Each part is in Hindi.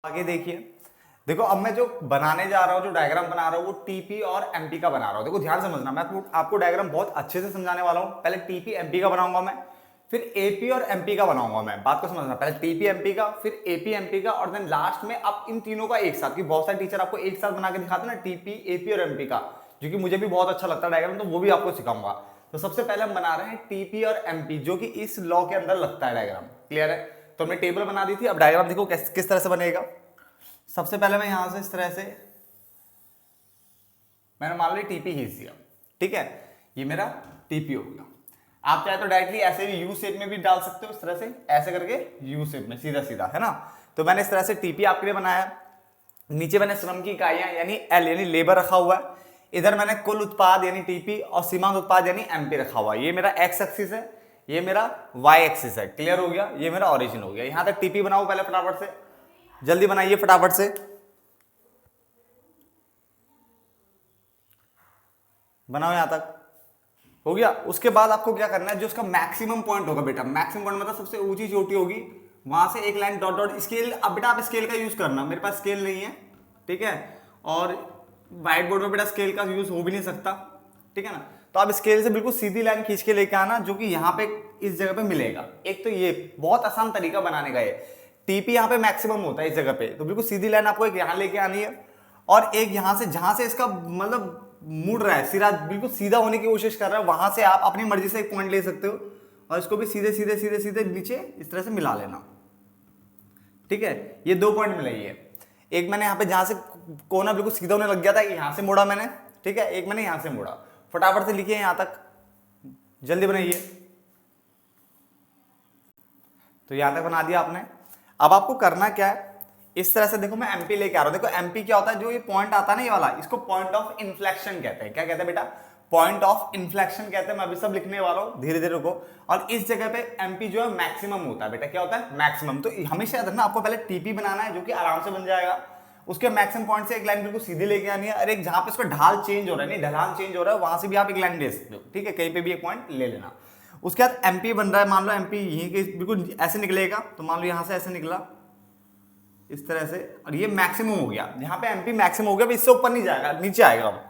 आगे देखिए, देखो अब मैं जो बनाने जा रहा हूँ, जो डायग्राम बना रहा हूँ वो टीपी और एमपी का बना रहा हूँ। देखो ध्यान समझना, मैं आपको डायग्राम बहुत अच्छे से समझाने वाला हूँ। पहले टीपी एमपी का बनाऊंगा मैं, फिर एपी और एमपी का बनाऊंगा मैं। बात को समझना, पहले टीपी एमपी का, फिर एपी एमपी का, और देन लास्ट में अब इन तीनों का एक साथ, कि बहुत सारे टीचर आपको एक साथ बना के दिखाते हैं ना टीपी एपी और एमपी का, जो कि मुझे भी बहुत अच्छा लगता है डायग्राम, तो वो भी आपको सिखाऊंगा। तो सबसे पहले हम बना रहे हैं टीपी और एमपी, जो कि इस लॉ के अंदर लगता है डायग्राम। क्लियर है? तो हमने टेबल बना दी थी, अब डायग्राम देखो किस तरह से बनेगा। सबसे पहले मैं यहां से इस तरह से मैंने मान ली टीपी खींच दिया, ठीक है, ये मेरा टीपी हो गया। आप चाहे तो डायरेक्टली ऐसे भी यू शेप में भी डाल सकते हो, इस तरह से ऐसे करके यू शेप में सीधा सीधा, है ना। तो मैंने इस तरह से टीपी आपके लिए बनाया। नीचे मैंने श्रम की इकाइयां यानी एल यानी लेबर रखा हुआ है। इधर मैंने कुल उत्पाद यानी टीपी और सीमांत उत्पाद यानी एमपी रखा हुआ है। ये मेरा एक्स एक्सिस है, ये मेरा वाई एक्सिस है। क्लियर हो गया? ये मेरा ओरिजिन हो गया। यहां तक टीपी बनाओ पहले फटाफट से, जल्दी बनाइए फटाफट से, बनाओ। यहां तक हो गया। उसके बाद आपको क्या करना है, जो उसका मैक्सिमम पॉइंट होगा बेटा, मैक्सिमम पॉइंट मतलब सबसे ऊंची चोटी होगी, वहां से एक लाइन डॉट डॉट स्केल। अब बेटा आप स्केल का यूज करना, मेरे पास स्केल नहीं है, ठीक है, और व्हाइट बोर्ड में बेटा स्केल का यूज हो भी नहीं सकता, ठीक है ना। तो आप स्केल से बिल्कुल सीधी लाइन खींच के लेके आना, जो कि यहाँ पे इस जगह पे मिलेगा। एक तो ये बहुत आसान तरीका बनाने का है। टीपी यहाँ पे मैक्सिमम होता है इस जगह पे, तो बिल्कुल सीधी लाइन आपको एक यहाँ लेके आनी है, और एक यहाँ से जहां से इसका मतलब मुड़ रहा है, सिरा बिल्कुल सीधा होने की कोशिश कर रहा है, वहां से आप अपनी मर्जी से एक पॉइंट ले सकते हो और इसको भी सीधे सीधे सीधे सीधे नीचे इस तरह से मिला लेना, ठीक है। ये 2 पॉइंट मिले। ये एक मैंने यहाँ पे जहां से कोना बिल्कुल सीधा होने लग गया था, यहां से मोड़ा मैंने, ठीक है, एक मैंने यहां से मोड़ा। फटाफट से लिखिए यहां तक, जल्दी बनाइए। तो यहां तक बना दिया आपने। अब आपको करना क्या है, इस तरह से देखो मैं एमपी लेके आ रहा हूं। देखो एमपी क्या होता है, जो ये पॉइंट आता है ना ये वाला, इसको पॉइंट ऑफ इन्फ्लेक्शन कहते हैं। क्या कहते हैं बेटा? पॉइंट ऑफ इन्फ्लेक्शन कहते हैं। मैं अभी सब लिखने वाला हूं, धीरे धीरे रुको। और इस जगह पे एमपी जो है मैक्सिमम होता है बेटा। क्या होता है? मैक्सिमम। तो हमेशा याद रखना, आपको पहले टीपी बनाना है, जो कि आराम से बन जाएगा। उसके मैक्सिमम पॉइंट से एक लाइन बिल्कुल सीधे लेके आनी है, और एक जहां पे इसका ढाल चेंज हो रहा है, नहीं ढलान चेंज हो रहा है, वहां से भी आप एक लाइन ले सकते हो, ठीक है, कहीं पे भी एक पॉइंट ले लेना। उसके बाद एमपी बन रहा है, मान लो एमपी यहीं के बिल्कुल ऐसे निकलेगा, तो मान लो यहां से ऐसे निकला इस तरह से, और ये मैक्सिमम हो गया। यहाँ पे एमपी मैक्सिमम हो गया, अब इससे ऊपर नहीं जाएगा, नीचे आएगा अब,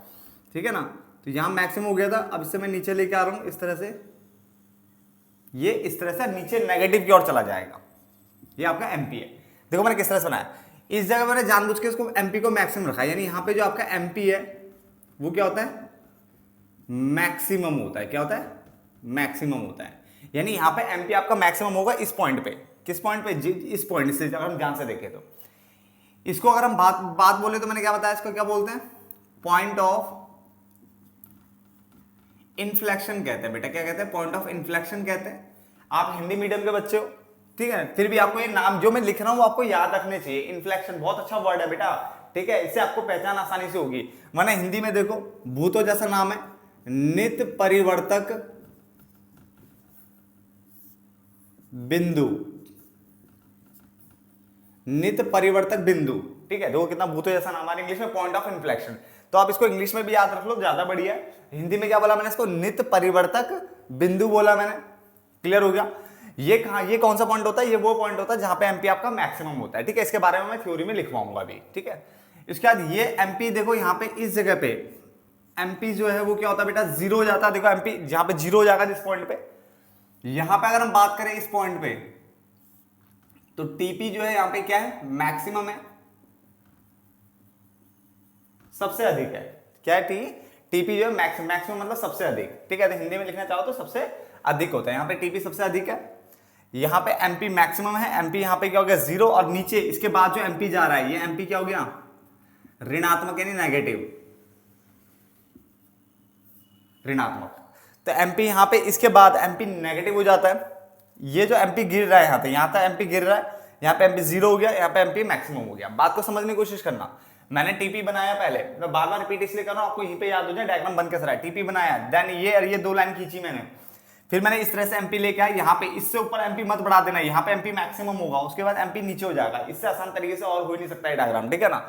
ठीक है ना। तो यहाँ मैक्सिमम हो गया था, अब इससे मैं नीचे लेके आ रहा हूँ इस तरह से, ये इस तरह से नीचे नेगेटिव की ओर चला जाएगा। ये आपका एमपी है। देखो मैंने किस तरह से बनाया, इस जगह मैंने जानबूझ के इसको एमपी को मैक्सिमम रखा है, यानी यहाँ पे जो आपका एमपी है वो क्या होता है? मैक्सिमम होता है। क्या होता है? मैक्सिमम होता है। यानी यहाँ पे एमपी आपका मैक्सिमम होगा इस पॉइंट पे। किस पॉइंट पे? इस पॉइंट से, अगर हम ध्यान से देखें तो इसको अगर हम बात बोले तो मैंने क्या बताया, इसको क्या बोलते हैं? पॉइंट ऑफ इन्फ्लेक्शन कहते हैं बेटा। क्या कहते हैं? पॉइंट ऑफ इन्फ्लेक्शन कहते हैं। आप हिंदी मीडियम के बच्चे हो, ठीक है, फिर भी आपको ये नाम जो मैं लिख रहा हूं वो आपको याद रखने चाहिए। इन्फ्लेक्शन बहुत अच्छा वर्ड है बेटा, ठीक है, इससे आपको पहचान आसानी से होगी। वरना हिंदी में देखो भूतो जैसा नाम है, नित्य परिवर्तक बिंदु, नित्य परिवर्तक बिंदु, ठीक है, देखो कितना भूतो जैसा नाम है। इंग्लिश में पॉइंट ऑफ इन्फ्लेक्शन, तो आप इसको इंग्लिश में भी याद रख लो, ज्यादा बढ़िया है। हिंदी में क्या बोला मैंने? इसको नित्य परिवर्तक बिंदु बोला मैंने। क्लियर हो गया? ये कहा, ये कौन सा पॉइंट होता है? ये वो पॉइंट होता है जहां पे एमपी आपका मैक्सिमम होता है, ठीक है। इसके बारे में मैं थ्योरी में लिखवाऊंगा अभी, ठीक है। इसके बाद ये एमपी देखो यहाँ पे इस जगह पे एमपी जो है वो क्या होता है बेटा? 0 हो जाता है। देखो एमपी जहां पे 0 हो जाएगा जिस पॉइंट पे, यहां पे अगर हम बात करें इस पॉइंट पे, तो टीपी जो है यहां पे क्या है? मैक्सिमम है, सबसे अधिक है। क्या है? टीपी जो है मैक्सिमम मतलब सबसे अधिक, ठीक है। तो हिंदी में लिखना चाहो तो सबसे अधिक होता है। यहाँ पे टीपी सबसे अधिक है, यहाँ पे एमपी मैक्सिमम है। एमपी यहाँ पे क्या हो गया? 0, और नीचे इसके बाद जो एमपी जा रहा है, ये एमपी क्या हो गया? ऋणात्मक यानी नेगेटिव, ऋणात्मक। तो एमपी यहाँ पे इसके बाद एमपी नेगेटिव हो जाता है। ये जो एमपी गिर रहा है यहाँ पे, यहाँ तक एमपी गिर रहा है, यहाँ पे एमपी 0 हो गया, यहाँ पे एमपी मैक्सिमम हो गया। बात को समझने की कोशिश करना। मैंने टीपी बनाया पहले, मैं बार बार रिपीट इसलिए कर रहा हूं आपको यहीं पे याद हो जाए डायग्राम बन कैसे रहा है। टीपी बनाया, देन ये 2 लाइन खींची मैंने, फिर मैंने इस तरह से एमपी लेके आया। यहाँ पे इससे ऊपर एमपी मत बढ़ा देना, यहाँ पे एमपी मैक्सिमम होगा, उसके बाद एमपी नीचे हो जाएगा। इससे आसान तरीके से और हो ही नहीं सकता है डायग्राम, ठीक है ना।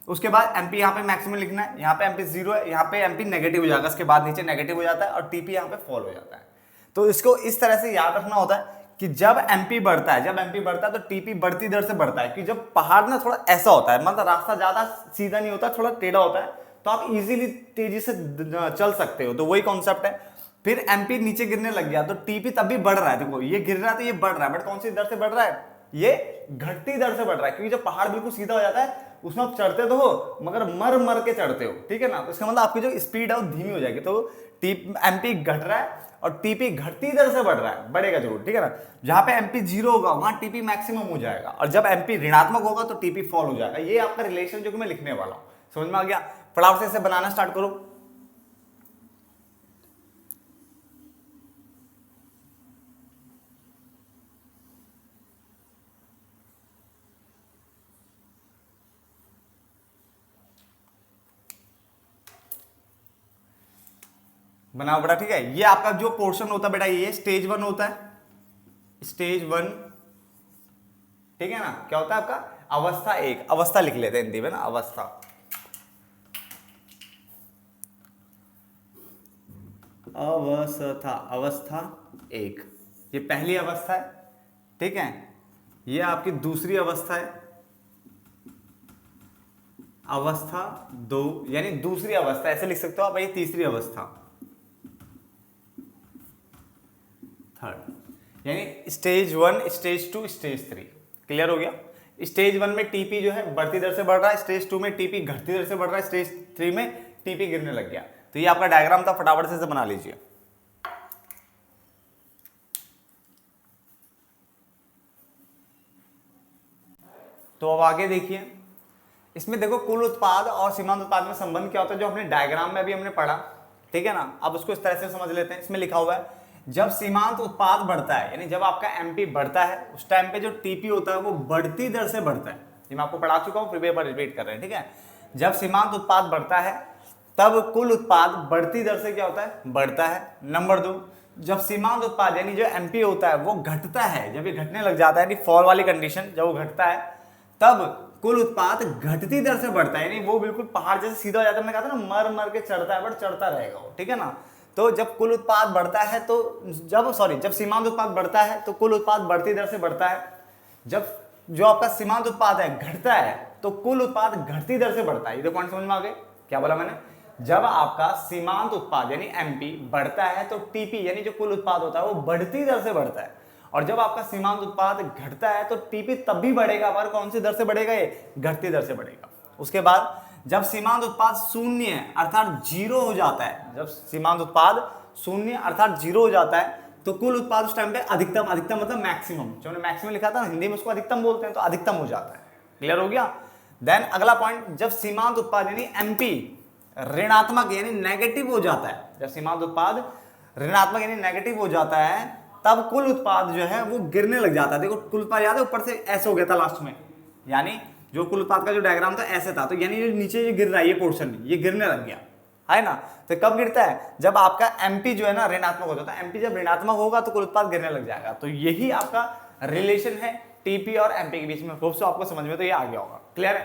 उसके बाद एमपी यहाँ पे मैक्सिमम लिखना है, यहाँ पे एमपी 0 है, यहाँ पे एमपी नेगेटिव हो जाएगा, इसके बाद नीचे नेगेटिव हो जाता है और टीपी यहाँ पे फॉल हो जाता है। तो इसको इस तरह से याद रखना होता है कि जब एमपी बढ़ता है, तो टीपी बढ़ती दर से बढ़ता है। कि जब पहाड़ ना थोड़ा ऐसा होता है, मतलब रास्ता ज्यादा सीधा नहीं होता, थोड़ा टेढ़ा होता है, तो आप इजीली तेजी से चल सकते हो। तो वही कॉन्सेप्ट है। फिर एमपी नीचे गिरने लग गया तो टीपी तब भी बढ़ रहा है। देखो ये गिर रहा है तो ये बढ़ रहा है, बट कौन सी दर से बढ़ रहा है? ये घटती दर से बढ़ रहा है। क्योंकि जब पहाड़ बिल्कुल सीधा हो जाता है उसमें आप चढ़ते तो हो, मगर मर मर के चढ़ते हो, ठीक है ना। तो इसका मतलब आपकी जो स्पीड है वो धीमी हो जाएगी। तो एमपी घट रहा है और टीपी घटती दर से बढ़ रहा है, बढ़ेगा जरूर, ठीक है ना। जहां पे एमपी 0 होगा वहां टीपी मैक्सिमम हो जाएगा, और जब एमपी ऋणात्मक होगा तो टीपी फॉल हो जाएगा। ये आपका रिलेशन जो कि मैं लिखने वाला हूं, समझ में आ गया? फटाफट से इसे बनाना स्टार्ट करो। बनाओ बेटा, ठीक है। ये आपका जो पोर्शन होता है बेटा, ये स्टेज 1 होता है, स्टेज 1, ठीक है ना। क्या होता है आपका? अवस्था 1, अवस्था लिख लेते हैं हिंदी में ना, अवस्था। अवस्था 1, ये पहली अवस्था है, ठीक है। ये आपकी दूसरी अवस्था है, अवस्था 2, यानी दूसरी अवस्था ऐसे लिख सकते हो आप। ये तीसरी अवस्था, थर्ड, यानी स्टेज 1, स्टेज 2, स्टेज 3। क्लियर हो गया? स्टेज 1 में टीपी जो है बढ़ती दर से बढ़ रहा है, स्टेज 2 में टीपी घटती दर से बढ़ रहा है, स्टेज 3 में टीपी गिरने लग गया। तो ये आपका डायग्राम था, फटाफट से बना लीजिए। तो अब आगे देखिए, इसमें देखो कुल उत्पाद और सीमांत उत्पाद में संबंध क्या होता है, जो हमने डायग्राम में भी हमने पढ़ा, ठीक है ना। अब उसको इस तरह से समझ लेते हैं। इसमें लिखा हुआ है जब सीमांत उत्पाद बढ़ता है, यानी जब आपका एमपी बढ़ता है, उस टाइम पे जो टीपी होता है वो बढ़ती दर से बढ़ता है। ये मैं आपको पढ़ा चुका हूं, फिर भी एक बार रिपीट कर रहे हैं, ठीक है। जब सीमांत उत्पाद बढ़ता है तब कुल उत्पाद बढ़ती दर से क्या होता है? बढ़ता है। नंबर 2, जब सीमांत उत्पाद यानी जो एमपी होता है वो घटता है, जब ये घटने लग जाता है, यानी फॉल वाली कंडीशन, जब वो घटता है तब कुल उत्पाद घटती दर से बढ़ता है, यानी वो बिल्कुल पहाड़ जैसे सीधा हो जाता है। मैंने कहा था ना, मर मर के चढ़ता है, बट चढ़ता रहेगा वो, ठीक है ना। तो जब कुल उत्पाद बढ़ता है तो जब सीमांत उत्पाद बढ़ता है तो कुल उत्पाद बढ़ती दर से बढ़ता है। जब जो आपका सीमांत उत्पाद है घटता है तो कुल उत्पाद घटती दर से बढ़ता है। ये तो पॉइंट समझ में आ गए? क्या बोला मैंने? जब आपका सीमांत उत्पाद यानी एमपी बढ़ता है तो टीपी यानी जो कुल उत्पाद होता है वो बढ़ती दर से बढ़ता है, और जब आपका सीमांत उत्पाद घटता है तो टीपी तब भी बढ़ेगा, पर कौन सी दर से बढ़ेगा? ये घटती दर से बढ़ेगा। उसके बाद जब सीमांत उत्पाद शून्य अर्थात 0 हो जाता है, जब सीमांत उत्पाद शून्य अर्थात 0 हो जाता है तो कुल उत्पाद उस टाइम पे अधिकतम मतलब मैक्सिमम, जो मैंने मैक्सिमम लिखा था ना हिंदी में, उसको अधिकतम बोलते हैं, तो अधिकतम हो जाता है। क्लियर हो गया? देन अगला पॉइंट, जब सीमांत उत्पाद यानी एमपी ऋणात्मक यानी नेगेटिव हो जाता है, जब सीमांत उत्पाद ऋणात्मक यानी नेगेटिव हो जाता है तब कुल उत्पाद जो है वो गिरने लग जाता है। देखो कुल उत्पाद याद है, ऊपर से ऐसे हो गया था लास्ट में, यानी जो कुल उत्पाद का जो डायग्राम था ऐसे था, तो यानी जो नीचे ये गिर रहा है, ये पोर्शन ये गिरने लग गया है ना। तो कब गिरता है? जब आपका एमपी जो है ना ऋणात्मक हो जाता है। एमपी जब ऋणात्मक होगा तो कुल उत्पाद गिरने लग जाएगा। तो यही आपका रिलेशन है टीपी और एमपी के बीच में। होप सो आपको समझ में तो ये आ गया होगा। क्लियर है?